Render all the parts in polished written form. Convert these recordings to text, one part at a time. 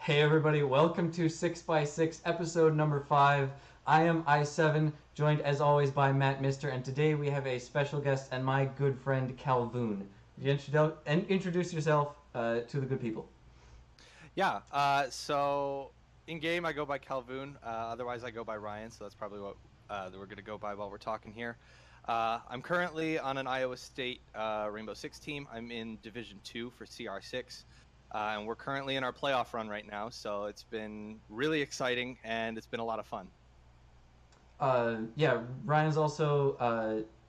Hey everybody, welcome to 6x6 episode number 5. I am I7, joined as always by Matt Mister, and today we have a special guest and my good friend Calvoon. Introduce yourself to the good people. So in game I go by Calvoon. Otherwise I go by Ryan. So that's probably what that we're gonna go by while we're talking here. I'm currently on an Iowa State Rainbow Six team. I'm in Division 2 for CR6, and we're currently in our playoff run right now. So it's been really exciting and it's been a lot of fun. Yeah, Ryan's also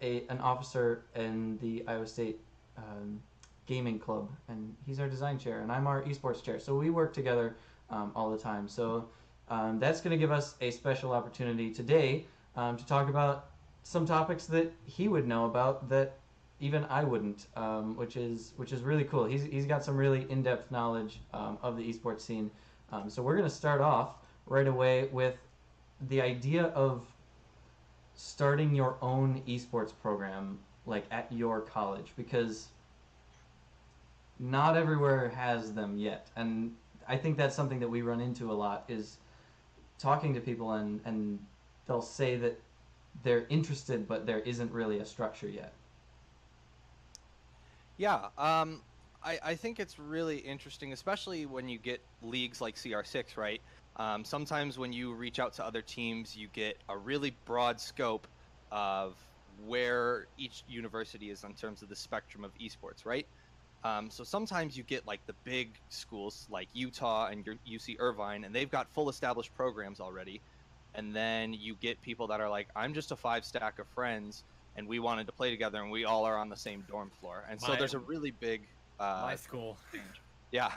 an officer in the Iowa State um, gaming club, and he's our design chair, and I'm our esports chair. So we work together all the time. So that's going to give us a special opportunity today to talk about some topics that he would know about that even I wouldn't, which is really cool. He's got some really in depth knowledge of the esports scene. So we're going to start off right away with the idea of starting your own esports program like at your college, because not everywhere has them yet, and I think that's something that we run into a lot is talking to people, and they'll say that they're interested but there isn't really a structure yet. I think it's really interesting, especially when you get leagues like CR6, right? Sometimes when you reach out to other teams, you get a really broad scope of where each university is in terms of the spectrum of esports, right? So sometimes you get like the big schools like Utah and your UC Irvine, and they've got full established programs already. And then you get people that are like, I'm just a five stack of friends, and we wanted to play together, and we all are on the same dorm floor. And so there's a really big my school. change. Yeah.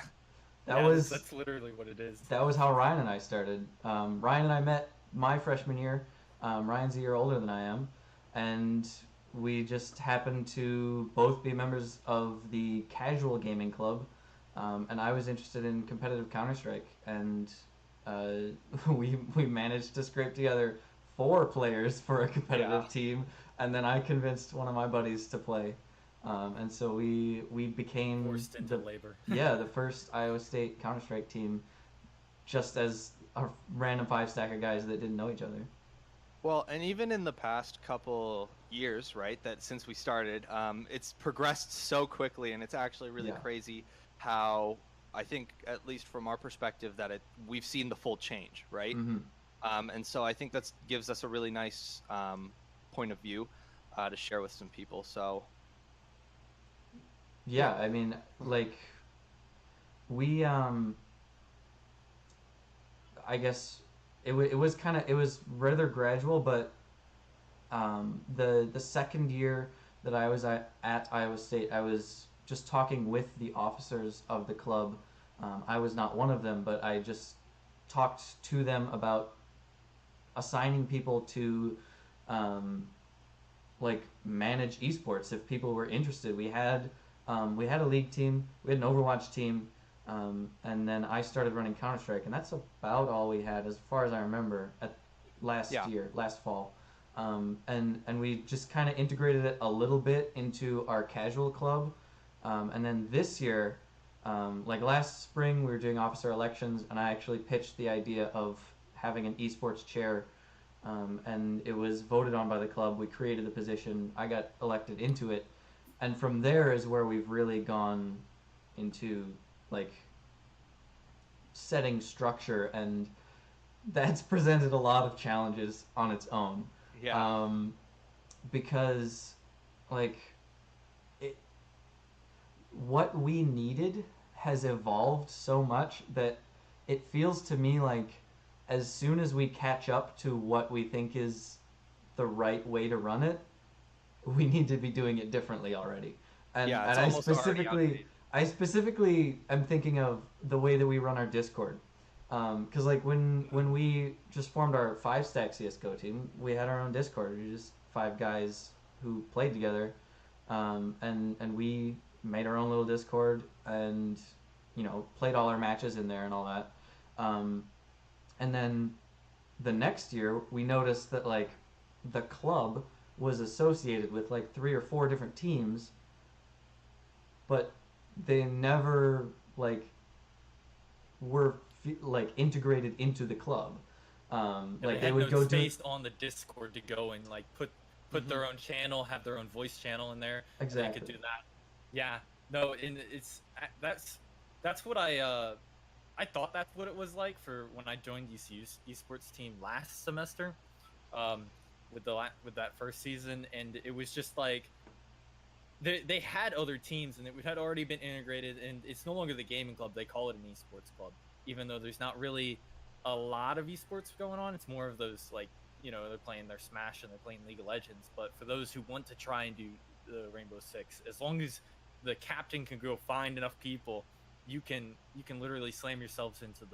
That Yeah, was that's literally what it is. that was how Ryan and I started. Ryan and I met my freshman year. Ryan's a year older than I am, and we just happened to both be members of the casual gaming club. And I was interested in competitive Counter Strike, and uh, we managed to scrape together 4 players for a competitive Yeah. team, and then I convinced one of my buddies to play. And so we became Forced into the labor. the first Iowa State Counter Strike team, just as a random 5 stack of guys that didn't know each other. Well, and even in the past couple years, right, that since we started, it's progressed so quickly, and it's actually really Yeah. crazy how I think, at least from our perspective, that we've seen the full change, right? Hmm. And so I think that gives us a really nice point of view to share with some people. So Yeah, I mean, like we I guess it was kind of it was rather gradual, but the second year that I was at Iowa State, I was just talking with the officers of the club. I was not one of them, but I just talked to them about assigning people to um, like manage esports if people were interested. We had a league team, we had an Overwatch team, and then I started running Counter Strike, and that's about all we had as far as I remember at yeah, last fall. And we just kind of integrated it a little bit into our casual club, and then this year, like last spring, we were doing officer elections, and I actually pitched the idea of having an esports chair, and it was voted on by the club. We created the position. I got elected into it, and from there is where we've really gone into like setting structure, and that's presented a lot of challenges on its own, yeah, um, because like it, what we needed has evolved so much that it feels to me like as soon as we catch up to what we think is the right way to run it, we need to be doing it differently already. And yeah, and it's almost already outdated. I specifically am thinking of the way that we run our Discord. Because like when we just formed our 5 stack CS:GO team, we had our own Discord. We were just 5 guys who played together, and we made our own little Discord, and played all our matches in there and all that. Um, and then the next year, we noticed that like the club was associated with like 3 or 4 different teams, but they never like were like integrated into the club. Yeah, they Like they had would no go do space on the Discord to go and like put Mhm. their own channel, have their own voice channel in there, and they could Exactly. do that. Yeah, no, and that's what I thought that's what it was like for when I joined ECU's esports team last semester, um, with that first season, and it was just like they had other teams and it had already been integrated, and it's no longer the gaming club. They call it an esports club, even though there's not really a lot of esports going on. It's more of those, like, they're playing their Smash and they're playing League of Legends. But for those who want to try and do the Rainbow Six, as long as the captain can go find enough people, you can literally slam yourselves into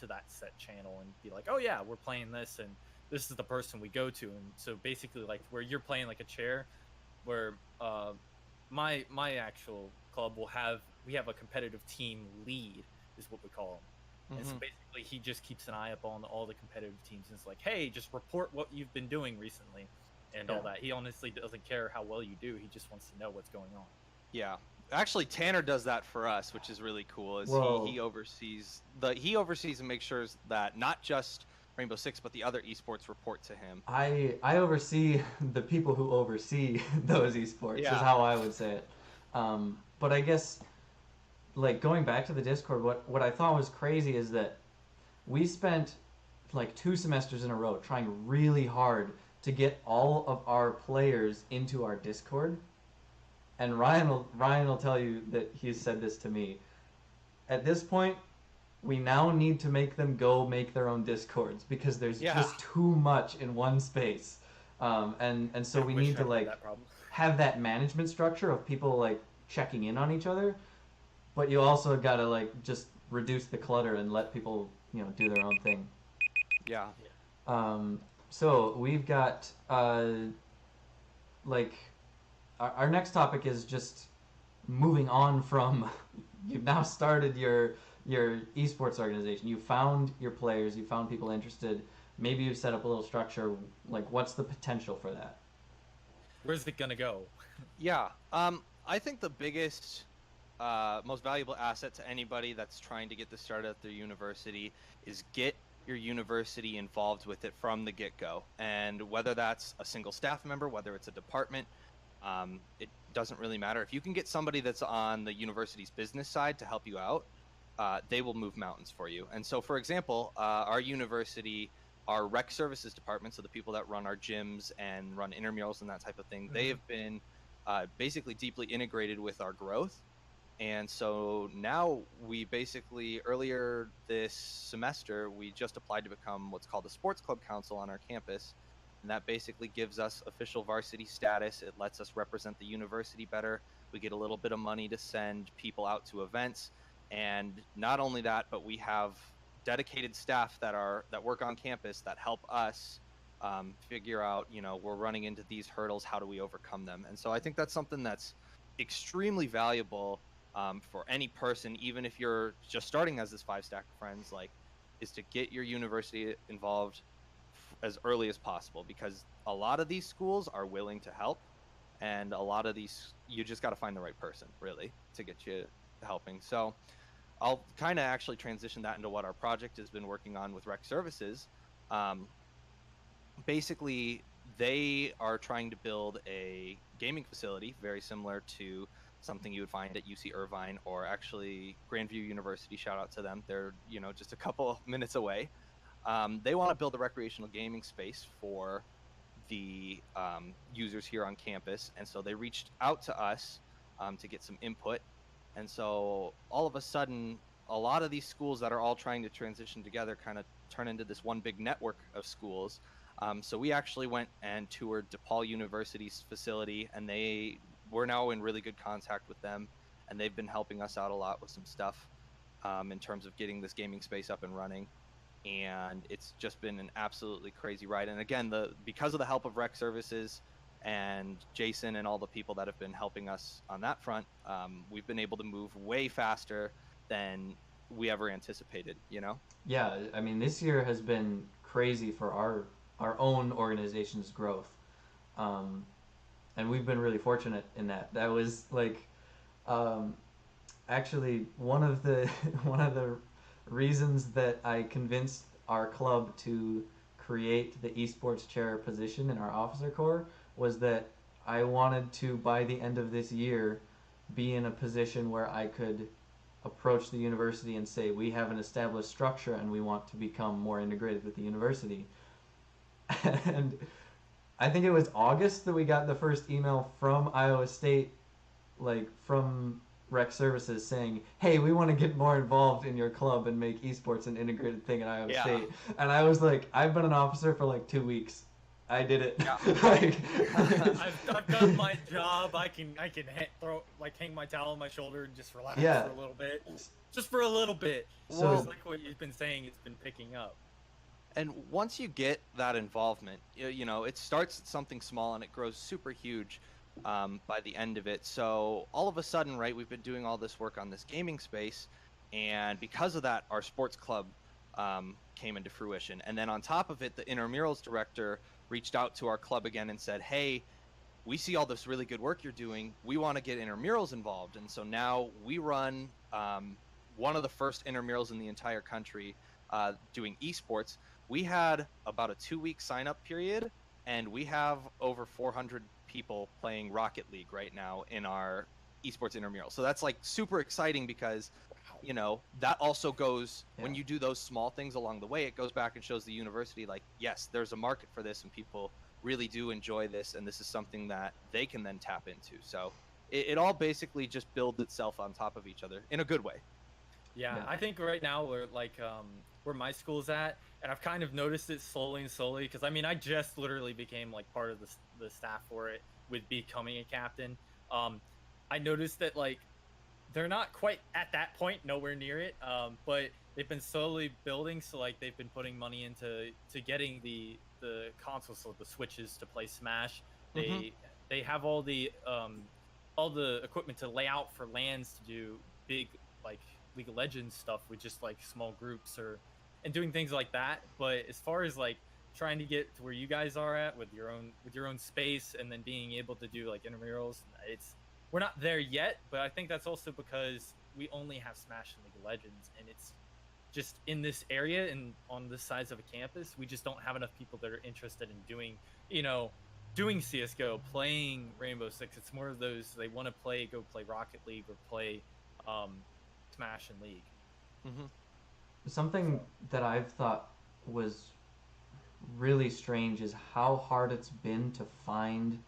that set channel and be like, oh yeah, we're playing this, and this is the person we go to. And so basically, like, where you're playing like a chair, where my actual club we have a competitive team lead, is what we call him. And so basically he just keeps an eye up on all the competitive teams, and it's like, hey, just report what you've been doing recently and Yeah. all that. He honestly doesn't care how well you do. He just wants to know what's going on. Yeah. Actually, Tanner does that for us, which is really cool. Is Whoa. he oversees and makes sure that not just Rainbow Six, but the other esports report to him. I oversee the people who oversee those esports, is Yeah. how I would say it. But I guess, like, going back to the Discord, what I thought was crazy is that we spent like 2 semesters in a row trying really hard to get all of our players into our Discord. And Ryan will tell you that he's said this to me. At this point, we now need to make them go make their own Discords because there's Yeah. just too much in one space. And so I we wish need I to had like that problem. have that management structure of people like checking in on each other, but you also gotta like just reduce the clutter and let people do their own thing. Yeah. So we've got like our next topic is just moving on from you've now started your esports organization. You found your players, you found people interested. Maybe you've set up a little structure. Like, what's the potential for that? Where's it gonna go? Yeah. I think the biggest, most valuable asset to anybody that's trying to get this started at their university is get your university involved with it from the get-go. And whether that's a single staff member, whether it's a department, it doesn't really matter. If you can get somebody that's on the university's business side to help you out, they will move mountains for you. And so, for example, our university, our rec services department, so the people that run our gyms and run intramurals and that type of thing, they have been basically deeply integrated with our growth. And so now we basically, earlier this semester, we just applied to become what's called the Sports Club Council on our campus. And that basically gives us official varsity status. It lets us represent the university better. We get a little bit of money to send people out to events. And not only that, but we have dedicated staff that work on campus that help us figure out, we're running into these hurdles. How do we overcome them? And so I think that's something that's extremely valuable for any person, even if you're just starting as this 5-stack of friends, like, is to get your university involved as early as possible, because a lot of these schools are willing to help, and a lot of these, you just got to find the right person really to get you helping. So I'll kind of actually transition that into what our project has been working on with rec services. Basically, they are trying to build a gaming facility very similar to something you would find at UC Irvine, or actually Grandview University. Shout out to them. They're just a couple of minutes away. They want to build a recreational gaming space for the users here on campus, and so they reached out to us to get some input. And so all of a sudden, a lot of these schools that are all trying to transition together kind of turn into this one big network of schools. So we actually went and toured DePaul University's facility, and we're now in really good contact with them, and they've been helping us out a lot with some stuff in terms of getting this gaming space up and running. And it's just been an absolutely crazy ride. And again, because of the help of rec services and Jason and all the people that have been helping us on that front, we've been able to move way faster than we ever anticipated. Yeah, I mean, this year has been crazy for our own organization's growth, and we've been really fortunate in that. That was like, actually one of the one of the reasons that I convinced our club to create the esports chair position in our officer corps was that I wanted to, by the end of this year, be in a position where I could approach the university and say, we have an established structure and we want to become more integrated with the university. And I think it was August that we got the first email from Iowa State, like from rec services, saying, hey, we want to get more involved in your club and make esports an integrated thing at Iowa Yeah. State. And I was like, I've been an officer for like 2 weeks. I did it. Yeah. Like, I've done my job. I can hang my towel on my shoulder and just relax Yeah. for a little bit. Just for a little bit. So- Just like what you've been saying, it's been picking up. And once you get that involvement, you know, it starts at something small and it grows super huge by the end of it. So all of a sudden, right, we've been doing all this work on this gaming space, and because of that, our sports club came into fruition. And then on top of it, the intramurals director reached out to our club again and said, hey, we see all this really good work you're doing. We want to get intramurals involved. And so now we run one of the first intramurals in the entire country doing esports. We had about a 2-week sign-up period, and we have over 400 people playing Rocket League right now in our esports intramural. So that's like super exciting because, you know, that also goes, when you do those small things along the way, it goes back and shows the university, like, yes, there's a market for this and people really do enjoy this, and this is something that they can then tap into. So it all basically just builds itself on top of each other in a good way. Yeah, Yeah. I think right now we're like where my school's at, and I've kind of noticed it slowly because I mean I just literally became like part of the staff for it with becoming a captain. I noticed that like they're not quite at that point, nowhere near it, but they've been slowly building. So like they've been putting money into getting the consoles, so the Switches to play Smash. They have all the equipment to lay out for LANs to do big like League of Legends stuff with just like small groups and doing things like that. But as far as like trying to get to where you guys are at with your own space and then being able to do like intramurals, we're not there yet. But I think that's also because we only have Smash and League of Legends, and it's just in this area and on this size of a campus, we just don't have enough people that are interested in doing CS:GO, playing Rainbow Six. It's more of those, they want to go play Rocket League or play Smash and League. something that I've thought was really strange is how hard it's been to find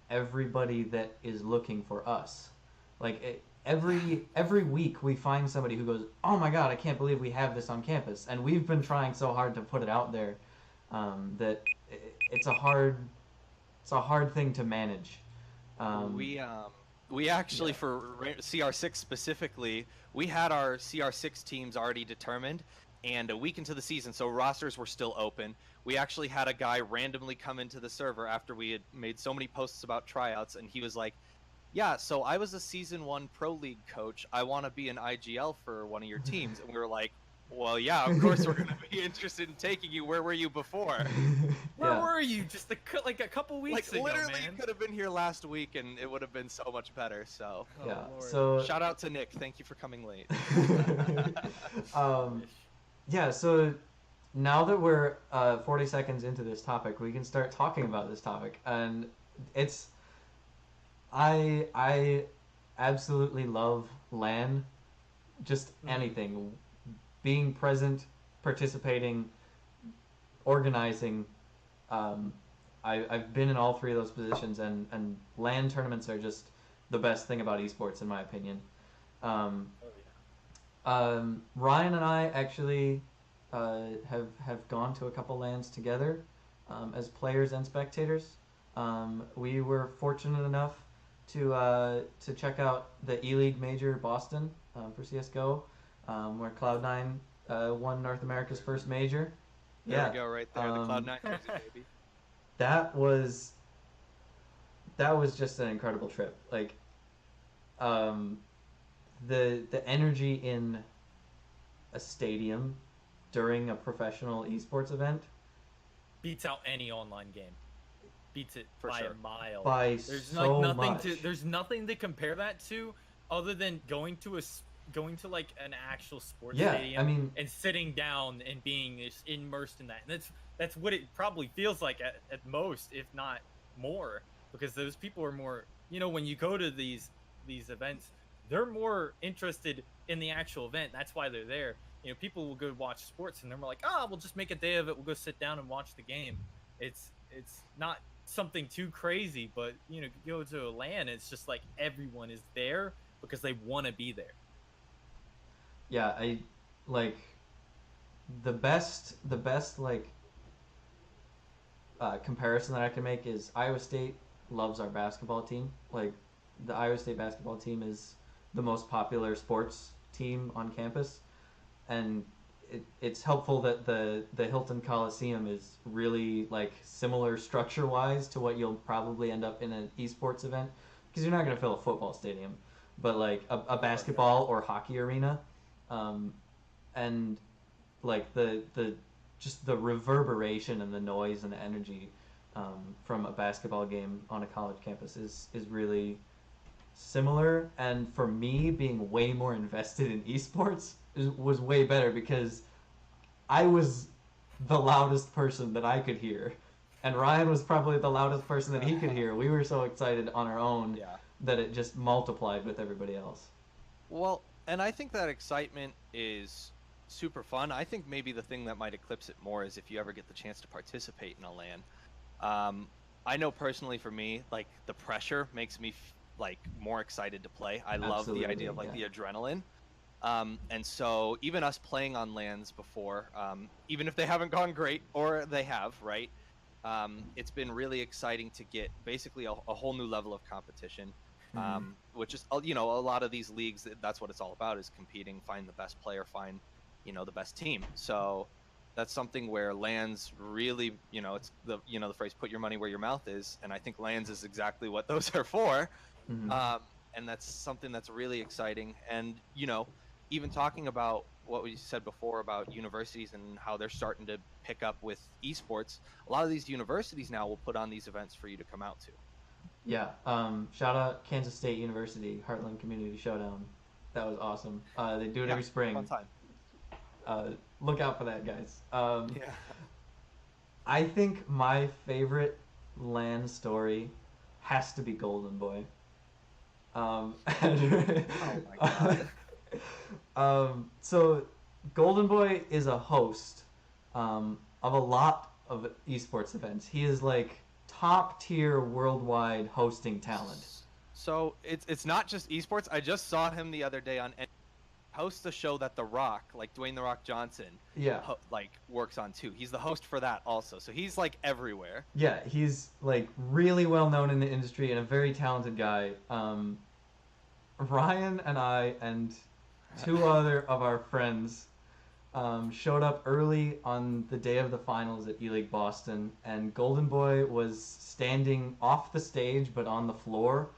everybody that is looking for us. Like every week we find somebody who goes, "Oh my God, I can't believe we have this on campus," and we've been trying so hard to put it out there that it's a hard thing to manage. We actually, for CR6 specifically, we had our CR6 teams already determined, and a week into the season, so rosters were still open. We actually had a guy randomly come into the server after we had made so many posts about tryouts, and he was like, yeah, so I was a Season 1 Pro League coach. I want to be an IGL for one of your teams. And we were like, well, yeah, of course we're going to be interested in taking you. Where were you before? Where were you? Just like a couple weeks ago, literally, man. you could have been here last week, and it would have been so much better. So, Yeah. Lord. So shout out to Nick. Thank you for coming late. yeah. So now that we're 40 seconds into this topic, we can start talking about this topic, and I absolutely love LAN. Just anything, being present, participating, organizing. I've been in all three of those positions, and LAN tournaments are just the best thing about esports, in my opinion. Ryan and I actually have gone to a couple LANs together as players and spectators. We were fortunate enough to check out the E-League Major Boston for CS:GO, where Cloud9 won North America's first major. There we go, right there, the Cloud9 jersey, baby. That was just an incredible trip. Like, the energy in a stadium during a professional esports event Beats out any online game. Beats it For by sure. a mile. by There's so like nothing much. there's nothing to compare that to other than going to going to like an actual sports Yeah, stadium I mean, and sitting down and being just immersed in that. And that's what it probably feels like at most, if not more, because those people are more, when you go to these events, they're more interested in the actual event. That's why they're there. People will go watch sports and they're more like, oh, we'll just make a day of it. We'll go sit down and watch the game. It's not something too crazy, but go to a LAN, it's just like everyone is there because they want to be there. yeah, I like the best like comparison that I can make is Iowa State loves our basketball team. Like the Iowa State basketball team is the most popular sports team on campus, and it's helpful that the Hilton Coliseum is really like similar structure wise to what you'll probably end up in an esports event, because you're not going to fill a football stadium, but like a basketball or hockey arena, um, and like the just the reverberation and the noise and the energy from a basketball game on a college campus is really similar. And for me, being way more invested in esports was way better because I was the loudest person that I could hear, and Ryan was probably the loudest person that he could hear. We were so excited on our own Yeah. that it just multiplied with everybody else. Well, and I think that excitement is super fun. I think maybe the thing that might eclipse it more is if you ever get the chance to participate in a LAN. I know personally for me, like the pressure makes me like more excited to play. I love the Absolutely, idea of like yeah. the adrenaline. And so even us playing on LANs before, even if they haven't gone great or they have, right? It's been really exciting to get basically a whole new level of competition. Which is, a lot of these leagues, that's what it's all about, is competing, find the best player, find, the best team. So that's something where LANs really, it's the phrase, put your money where your mouth is. And I think LANs is exactly what those are for. Mhm. And that's something that's really exciting. And, even talking about what we said before about universities and how they're starting to pick up with esports, a lot of these universities now will put on these events for you to come out to. Yeah. Shout out Kansas State University Heartland Community Showdown. That was awesome. They do it Yeah, every spring. fun time. Look out for that, guys. Yeah. I think my favorite LAN story has to be Golden Boy. And, Oh my god. so Golden Boy is a host of a lot of esports events. He is like top tier worldwide hosting talent. So it's not just esports. I just saw him the other day on host the show that The Rock, like Dwayne The Rock Johnson, Yeah. like works on too. He's the host for that also. So he's like everywhere. Yeah, he's like really well known in the industry and a very talented guy. Ryan and I and two other of our friends showed up early on the day of the finals at E-League Boston, and Golden Boy was standing off the stage but on the floor,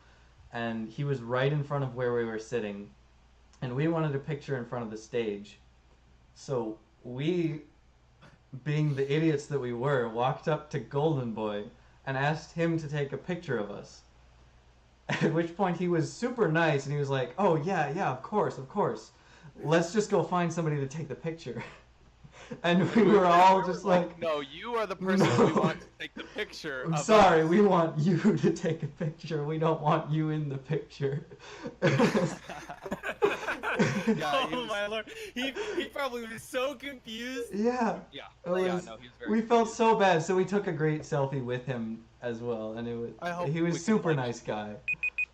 and he was right in front of where we were sitting, and we wanted a picture in front of the stage. So we, being the idiots that we were, walked up to Golden Boy and asked him to take a picture of us. At which point he was super nice and he was like, "Oh yeah, yeah, of course, of course. Let's just go find somebody to take the picture." And we were all just like, no, you are the person No. we want to take the picture. "I'm of sorry, us." we want you to take a picture. We don't want you in the picture." Yeah, he Oh was- my lord, he probably was so confused. Yeah. Yeah. It Yeah, was- no, he was very We felt confused. so bad, so we took a great selfie with him as well, and I hope he we was can, super like, nice guy.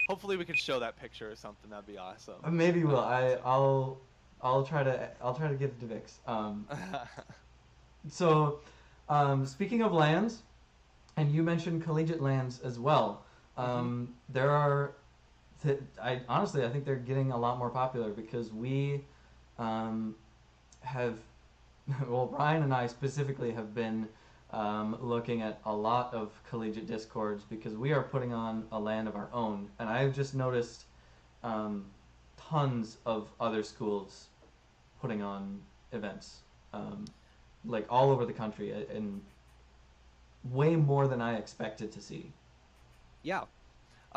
Hopefully we can show that picture or something. That'd be awesome. Maybe we'll. That'd be I'll try to get it to Vix. So, speaking of lands, and you mentioned collegiate lands as well. There are, I think they're getting a lot more popular because we have, well, Ryan and I specifically have been looking at a lot of collegiate discords because we are putting on a LAN of our own, and I've just noticed tons of other schools putting on events, like all over the country, and way more than I expected to see. Yeah.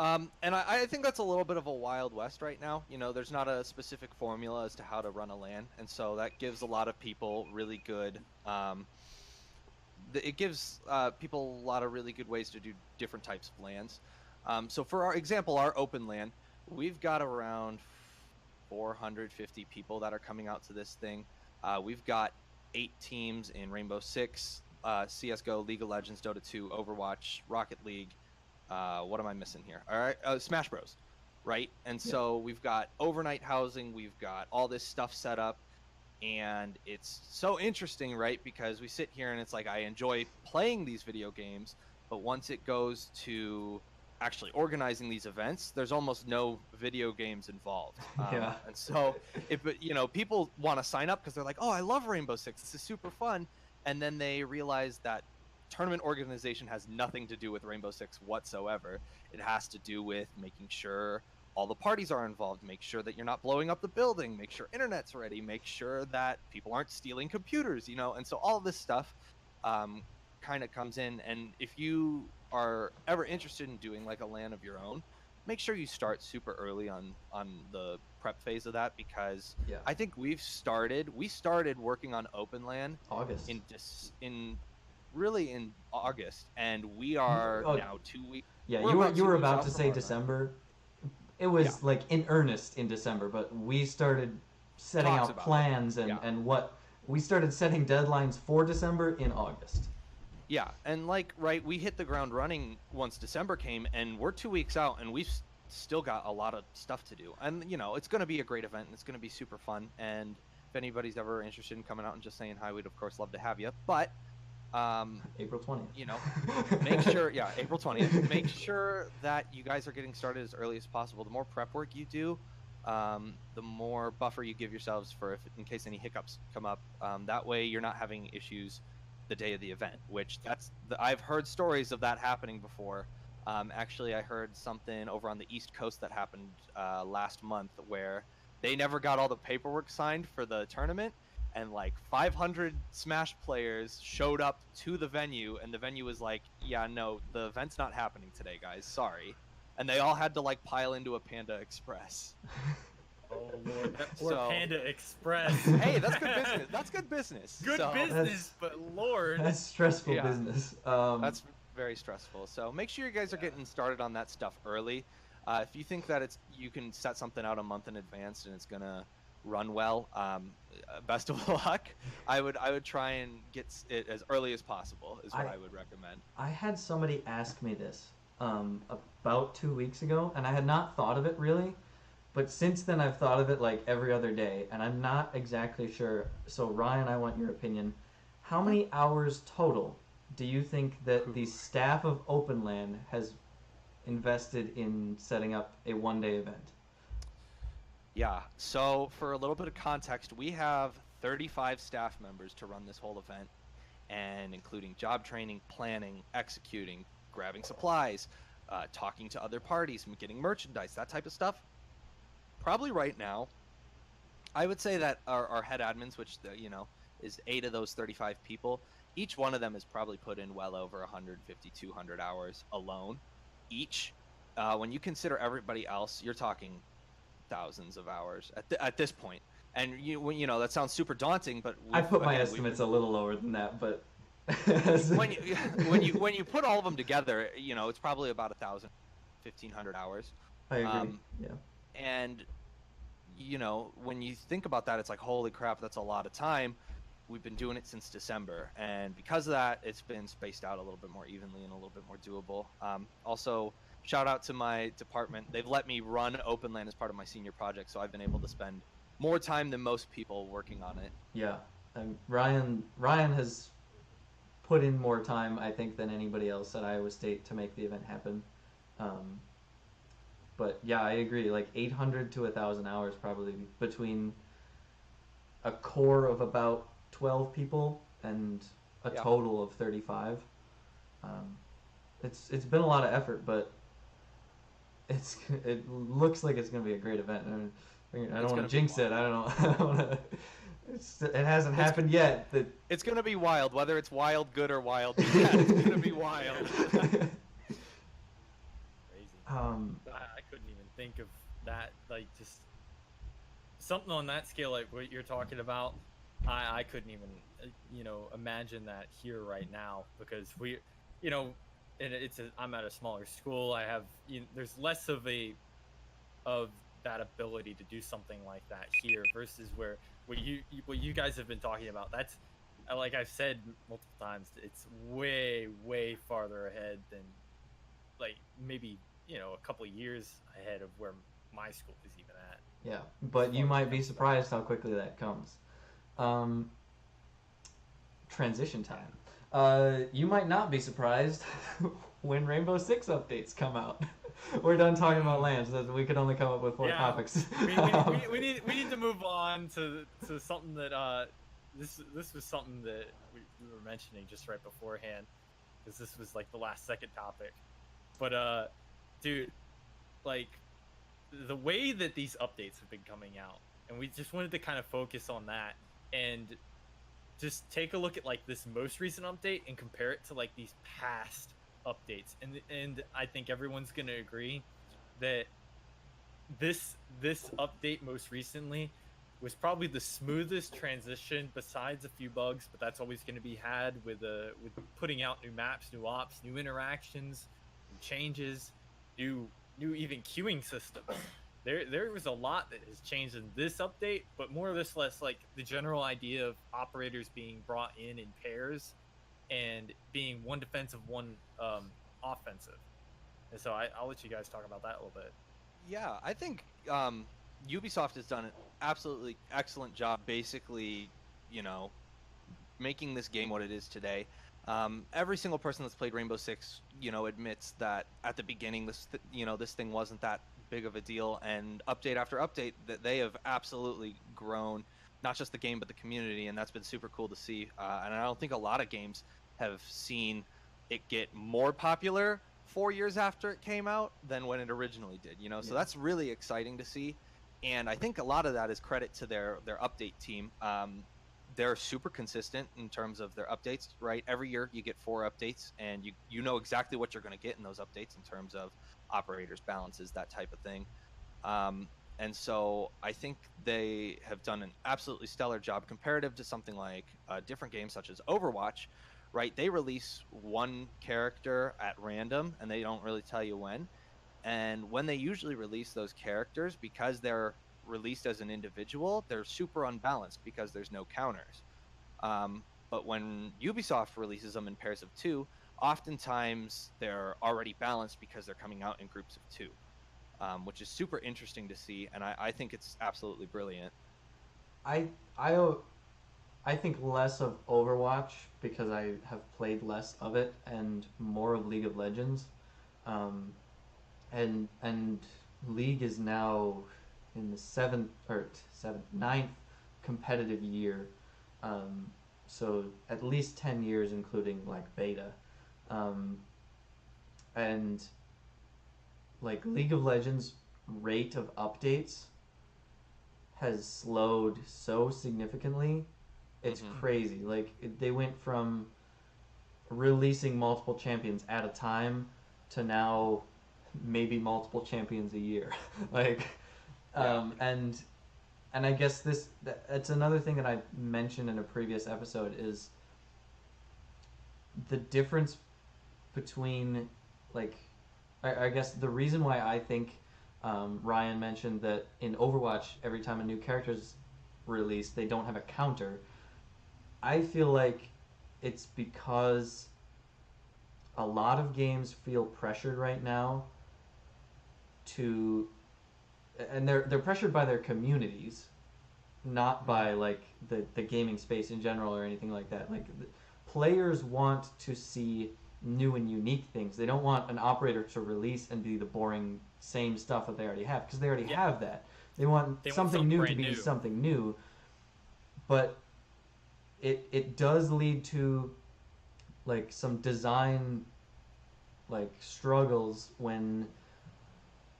And I think that's a little bit of a wild west right now. You know, there's not a specific formula as to how to run a LAN, and so that gives a lot of people really good. It gives people a lot of really good ways to do different types of LANs. So for our example, our open LAN, we've got around 450 people that are coming out to this thing. We've got 8 teams in Rainbow Six, CS:GO, League of Legends, Dota 2, Overwatch, Rocket League. What am I missing here? All right, Smash Bros. Right? And so we've got overnight housing, we've got all this stuff set up, and it's so interesting, right? Because we sit here and it's like I enjoy playing these video games, but once it goes to actually organizing these events, there's almost no video games involved. And so if people want to sign up because they're like, oh, I love Rainbow Six, this is super fun, and then they realize that tournament organization has nothing to do with Rainbow Six whatsoever. It has to do with making sure all the parties are involved, make sure that you're not blowing up the building, make sure internet's ready, make sure that people aren't stealing computers, and so all this stuff kind of comes in. And if you are ever interested in doing like a LAN of your own, make sure you start super early on the prep phase of that, because I think we started working on open LAN August in August, and we are now 2 weeks. Yeah, you were about to say December. It was like in earnest in December, but we started setting out plans and what we started setting deadlines for December in August. Yeah, and we hit the ground running once December came, and we're 2 weeks out, and we've still got a lot of stuff to do. And it's going to be a great event, and it's going to be super fun. And if anybody's ever interested in coming out and just saying hi, we'd of course love to have you. But April 20th. Make sure, April 20th. Make sure that you guys are getting started as early as possible. The more prep work you do, the more buffer you give yourselves for in case any hiccups come up. That way you're not having issues the day of the event, which I've heard stories of that happening before. Actually, I heard something over on the East Coast that happened last month where they never got all the paperwork signed for the tournament, and like 500 Smash players showed up to the venue, and the venue was like, yeah, no, the event's not happening today, guys, sorry. And they all had to like pile into a Panda Express. Oh Lord, that poor Panda Express. Hey, that's good business. That's good business. Good business, but Lord. That's stressful business. That's very stressful. So make sure you guys are getting started on that stuff early. If you think that you can set something out a month in advance and it's gonna run well, best of luck. I would try and get it as early as possible is what I would recommend. I had somebody ask me this about 2 weeks ago, and I had not thought of it really, but since then I've thought of it like every other day, and I'm not exactly sure. So Ryan, I want your opinion. How many hours total do you think that the staff of Open LAN has invested in setting up a one-day event? Yeah, so for a little bit of context, we have 35 staff members to run this whole event, and including job training, planning, executing, grabbing supplies, talking to other parties, getting merchandise, that type of stuff. Probably right now, I would say that our head admins, which is 8 of those 35 people, each one of them has probably put in well over 150, 200 hours alone each. When you consider everybody else, you're talking thousands of hours at this point. And that sounds super daunting, but I put my estimates a little lower than that, but when you put all of them together, it's probably about 1,000, 1,500 hours. I agree. And when you think about that, it's like, holy crap, that's a lot of time. We've been doing it since December, and because of that, it's been spaced out a little bit more evenly and a little bit more doable. Also, shout out to my department. They've let me run Open LAN as part of my senior project, so I've been able to spend more time than most people working on it. Yeah, Ryan has put in more time, I think, than anybody else at Iowa State to make the event happen. But yeah, I agree. Like 800 to 1,000 hours probably between a core of about 12 people and a total of 35. It's been a lot of effort, but it looks like it's going to be a great event. I don't want to jinx it. I don't know. It hasn't happened yet. It's going to be wild, whether it's wild good or wild bad. It's going to be wild. I couldn't even think of that. Like just something on that scale, like what you're talking about. I couldn't even imagine that here right now because you know, and I'm at a smaller school. I have there's less of that ability to do something like that here versus where what you guys have been talking about. That's like I've said multiple times. It's way farther ahead than like maybe a couple of years ahead of where my school is even at Yeah, as but you far as might it be comes to that. surprised how quickly that comes. Um, transition time. You might not be surprised when Rainbow Six updates come out. We're done talking about Mm, lands. We could only come up with four yeah, topics. we need to move on to something that this was something that we were mentioning just right beforehand because this was like the last second topic. But dude, like the way that these updates have been coming out, and we just wanted to kind of focus on that and just take a look at like this most recent update and compare it to like these past updates. And I think everyone's going to agree that this update most recently was probably the smoothest transition besides a few bugs, but that's always going to be had with putting out new maps, new ops, new interactions, new changes, new even queuing systems. There was a lot that has changed in this update, but more or less like the general idea of operators being brought in pairs and being one defensive, one offensive. And so I'll let you guys talk about that a little bit. Yeah, I think Ubisoft has done an absolutely excellent job, basically, you know, making this game what it is today. Every single person that's played Rainbow Six, admits that at the beginning, this thing wasn't that big of a deal, and update after update, that they have absolutely grown, not just the game but the community, and that's been super cool to see. And I don't think a lot of games have seen it get more popular 4 years after it came out than when it originally did. So Yeah. that's really exciting to see, and I think a lot of that is credit to their update team. They're super consistent in terms of their updates, right? Every year you get 4 updates, and you know exactly what you're going to get in those updates in terms of operators, balances, that type of thing. Um, and so I think they have done an absolutely stellar job comparative to something like different games such as Overwatch, right? They release one character at random, and they don't really tell you when. And when they usually release those characters, because they're released as an individual, they're super unbalanced because there's no counters. But when Ubisoft releases them in pairs of two, oftentimes they're already balanced because they're coming out in groups of two, which is super interesting to see. And I think it's absolutely brilliant. I I I think less of Overwatch because I have played less of it and more of League of Legends. Um, and League is now in the ninth competitive year. Um, so at least 10 years, including like beta. Um, and like League of Legends rate of updates has slowed so significantly. It's Hmm. crazy. Like they went from releasing multiple champions at a time to now maybe multiple champions a year. like Yeah. um, and and I guess it's another thing that I mentioned in a previous episode is the difference between like I guess the reason why I think Ryan mentioned that in Overwatch every time a new character is released they don't have a counter. I feel like it's because a lot of games feel pressured right now to and they're pressured by their communities, not by like the gaming space in general or anything like that. Like players want to see new and unique things. They don't want an operator to release and be the boring same stuff that they already have because they already Yeah, have that. They want they want something something new to brand be new. something new, but it does lead to like some design like struggles when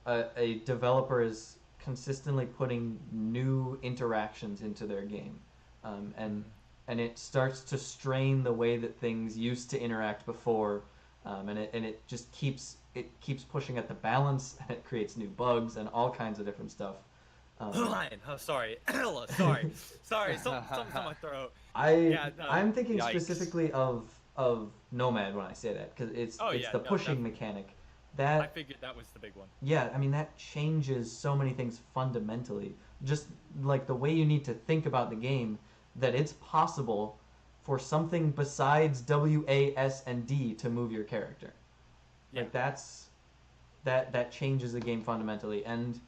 a developer is consistently putting new interactions into their game, um, and Mm. and it starts to strain the way that things used to interact before, and it just keeps pushing at the balance, and it creates new bugs and all kinds of different stuff. Lion. Oh, sorry. Ella. Sorry. Sorry. Something's on my throat. I Yeah. No. I'm thinking Yikes. specifically of Nomad when I say that, because it's Oh, it's yeah, the no, pushing definitely. mechanic I that figured that was the big one. yeah, I mean that changes so many things fundamentally. Just like the way you need to think about the game, that it's possible for something besides W, A, S, and D to move your character. Yeah. Like that changes the game fundamentally, and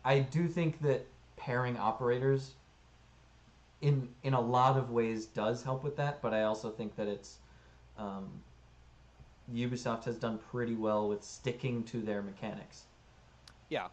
I do think that pairing operators in a lot of ways does help with that, but I also think that it's um, Ubisoft has done pretty well with sticking to their mechanics. Yeah.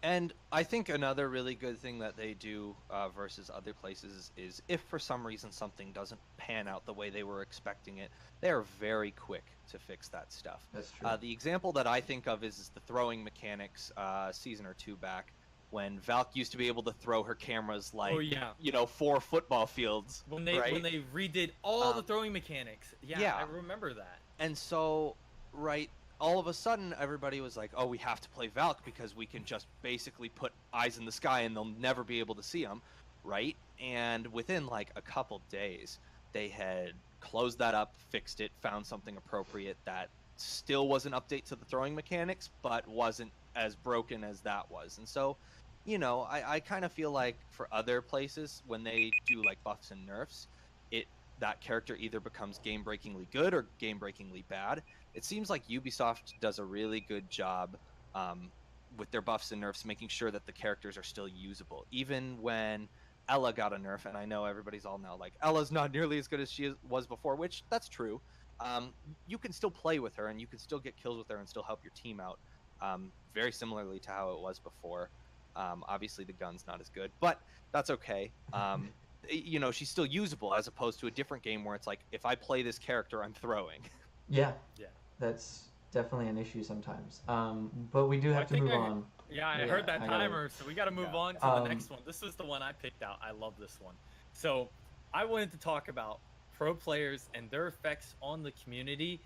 And I think another really good thing that they do versus other places is if for some reason something doesn't pan out the way they were expecting it, they are very quick to fix that stuff. That's true. The example that I think of is the throwing mechanics season or two back when Valk used to be able to throw her cameras like, Oh, yeah. 4 football fields. When they right? when they redid all the Um, throwing mechanics. Yeah, yeah. I remember that. And so, right, all of a sudden, everybody was like, oh, we have to play Valk because we can just basically put eyes in the sky and they'll never be able to see them, right? And within, like, a couple days, they had closed that up, fixed it, found something appropriate that still was an update to the throwing mechanics, but wasn't as broken as that was. And so, I kind of feel like for other places, when they do, like, buffs and nerfs, that character either becomes game-breakingly good or game-breakingly bad. It seems like Ubisoft does a really good job with their buffs and nerfs, making sure that the characters are still usable. Even when Ella got a nerf, and I know everybody's all now like, Ella's not nearly as good as she was before, which that's true. You can still play with her, and you can still get kills with her and still help your team out, very similarly to how it was before. Obviously, the gun's not as good, but that's okay. She's still usable as opposed to a different game where it's like, if I play this character, I'm throwing. Yeah, Yeah. that's definitely an issue sometimes. But we do Well, have I to think move I- on. Yeah, I Yeah, heard that I gotta- timer, so we got to move Yeah. on to the Um, next one. This was the one I picked out. I love this one. So, I wanted to talk about pro players and their effects on the community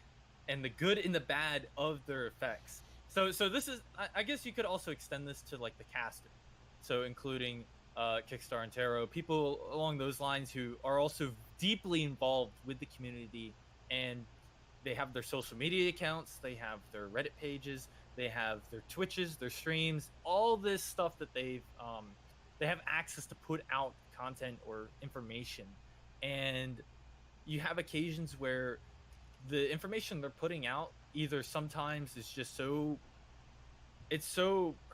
and the good and the bad of their effects. So this is, I guess you could also extend this to like the caster. So, including Kickstarter and Tarot, people along those lines who are also deeply involved with the community, and they have their social media accounts, they have their Reddit pages, they have their Twitches, their streams, all this stuff that they have access to put out content or information. And you have occasions where the information they're putting out either sometimes is just so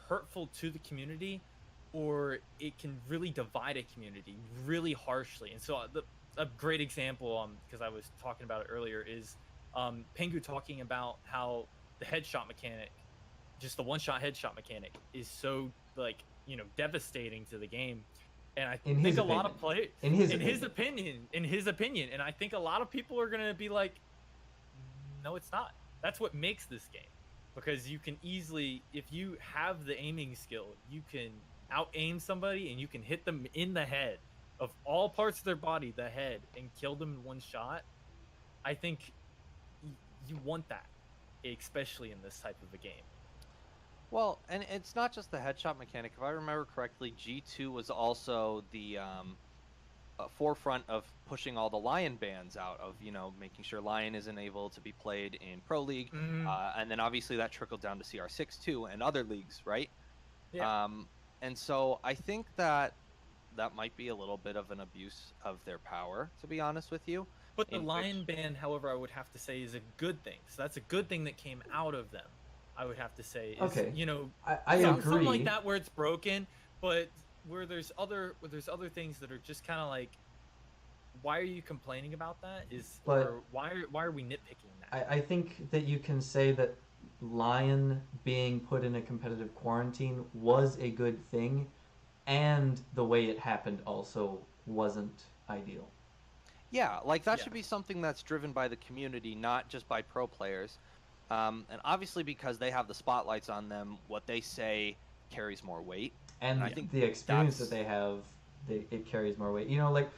hurtful to the community, or it can really divide a community really harshly. And so a great example, because I was talking about it earlier, is Pengu talking about how the headshot mechanic, just the one-shot headshot mechanic, is so devastating to the game. And I In think his a lot opinion. of players, In his opinion, and I think a lot of people are gonna be like, no, it's not. That's what makes this game, because you can easily, if you have the aiming skill, you can out aim somebody and you can hit them in the head, of all parts of their body, the head, and kill them in one shot. I think you want that, especially in this type of a game. Well, and it's not just the headshot mechanic. If I remember correctly, G2 was also the forefront of pushing all the Lion bans out, of making sure Lion isn't able to be played in Pro League, and then obviously that trickled down to CR6 too, and other leagues, right? Yeah. And so I think that might be a little bit of an abuse of their power, to be honest with you. But the in Lion which- ban, however, I would have to say is a good thing. So that's a good thing that came out of them, I would have to say. Is, Okay. I something agree. like that where it's broken, but where there's other things that are just kind of like, why are you complaining about that? But- or why are we nitpicking that? I think that you can say that Lion being put in a competitive quarantine was a good thing, and the way it happened also wasn't ideal. Yeah, like that Yeah. should be something that's driven by the community, not just by pro players. And obviously, because they have the spotlights on them, what they say carries more weight. And I think the experience that's- that they have, it carries more weight. Like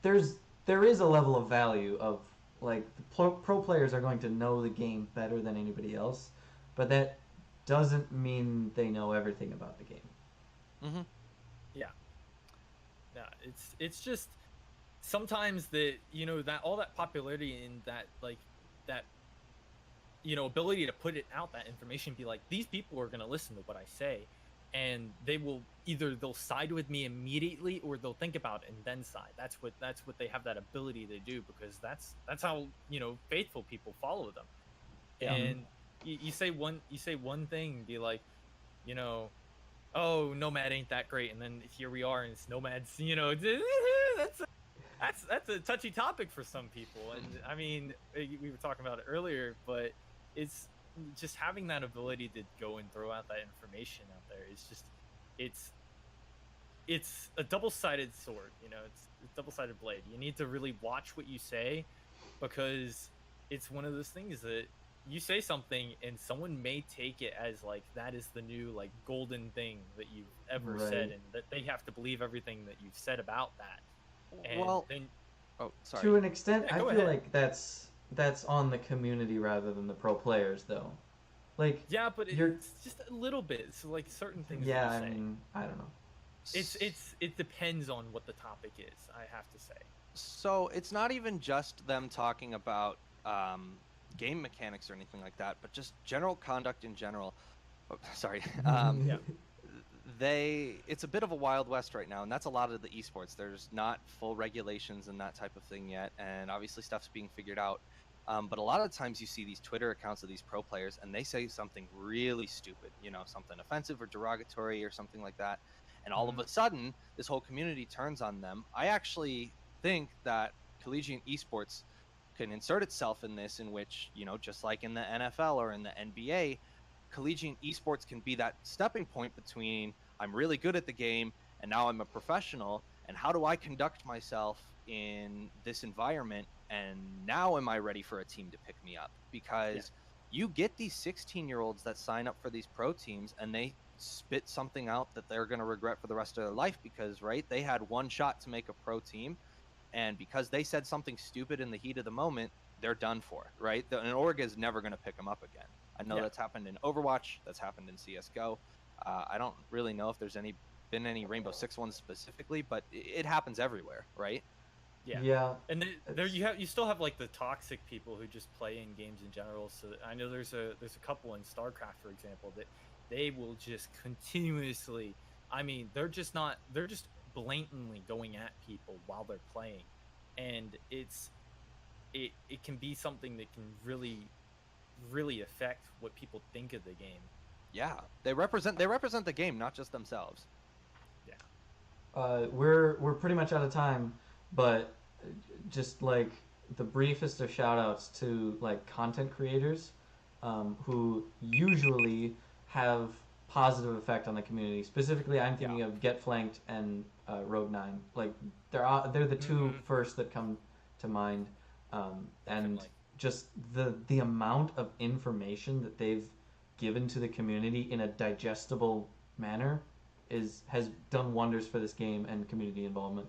there is a level of value of like the pro players are going to know the game better than anybody else, but that doesn't mean they know everything about the game. Mm-hmm. Yeah. Yeah, it's just sometimes that that all that popularity and that that ability to put it out, that information, be like, these people are going to listen to what I say, and they'll side with me immediately, or they'll think about it and then side. That's what they have that ability to do, because that's how faithful people follow them. Yeah. And you say one thing and be like, oh, Nomad ain't that great, and then here we are and it's Nomad's, that's a touchy topic for some people. And I mean, we were talking about it earlier, but it's just having that ability to go and throw out that information out there is just it's a double-sided sword. It's a double-sided blade. You need to really watch what you say, because it's one of those things that you say something and someone may take it as like that is the new like golden thing that you've ever said, and that they have to believe everything that you've said about that. And Well, then, sorry. To an extent, Yeah, I go feel ahead. like that's on the community rather than the pro players, though. Like, yeah, but you're it's just a little bit. So like certain things yeah, that I you say, mean, I don't know. it depends on what the topic is, I have to say. So it's not even just them talking about game mechanics or anything like that, but just general conduct in general. Oh, sorry. Yeah. It's a bit of a wild west right now, and that's a lot of the esports. There's not full regulations and that type of thing yet, and obviously stuff's being figured out. But a lot of times you see these Twitter accounts of these pro players, and they say something really stupid, something offensive or derogatory or something like that, and all of a sudden this whole community turns on them. I actually think that collegiate esports can insert itself in this, in which, just like in the NFL or in the NBA, collegiate esports can be that stepping point between I'm really good at the game and now I'm a professional, and how do I conduct myself in this environment, and now am I ready for a team to pick me up? Because you get these 16-year-olds that sign up for these pro teams and they spit something out that they're going to regret for the rest of their life, because they had one shot to make a pro team, and because they said something stupid in the heat of the moment, they're done for, right? And org is never going to pick them up again. I know that's happened in Overwatch, that's happened in CSGO. I don't really know if there's been any Rainbow Six ones specifically, but it happens everywhere, right? Yeah. And there you still have like the toxic people who just play in games in general. So I know there's a couple in StarCraft, for example, that they will just continuously, I mean, they're just blatantly going at people while they're playing, and it can be something that can really affect what people think of the game. Yeah, they represent the game, not just themselves. Yeah. We're pretty much out of time, but just like the briefest of shout outs to like content creators who usually have positive effect on the community. Specifically, I'm thinking of Get Flanked and Road 9. Like they're the two first that come to mind, and Definitely. just the amount of information that they've given to the community in a digestible manner has done wonders for this game and community involvement.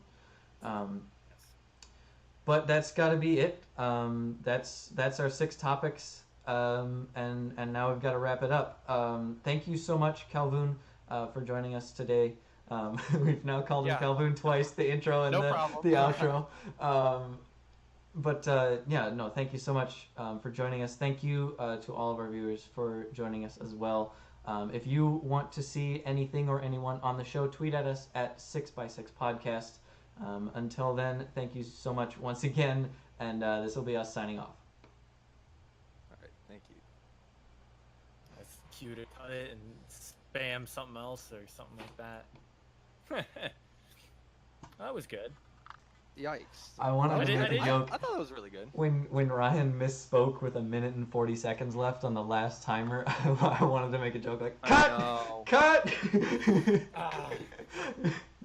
But that's got to be it. That's our 6 topics, and now we've got to wrap it up. Thank you so much, Calvoon, for joining us today. We've now called him Calvoon twice, the intro and the outro. But thank you so much for joining us. Thank you to all of our viewers for joining us as well. If you want to see anything or anyone on the show, tweet at us at 6x6 Podcast. Until then, thank you so much once again, and this will be us signing off. All right, thank you. That's cute to cut it and spam something else or something like that. That was good. Yikes. I wanted to make a joke. I thought that was really good. When Ryan misspoke with 1 minute and 40 seconds left on the last timer, I wanted to make a joke like, cut! Cut!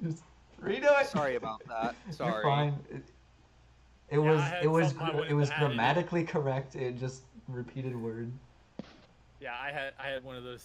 Just redo it. Sorry about that. Sorry. You're fine. It was grammatically correct. It just repeated word. Yeah, I had one of those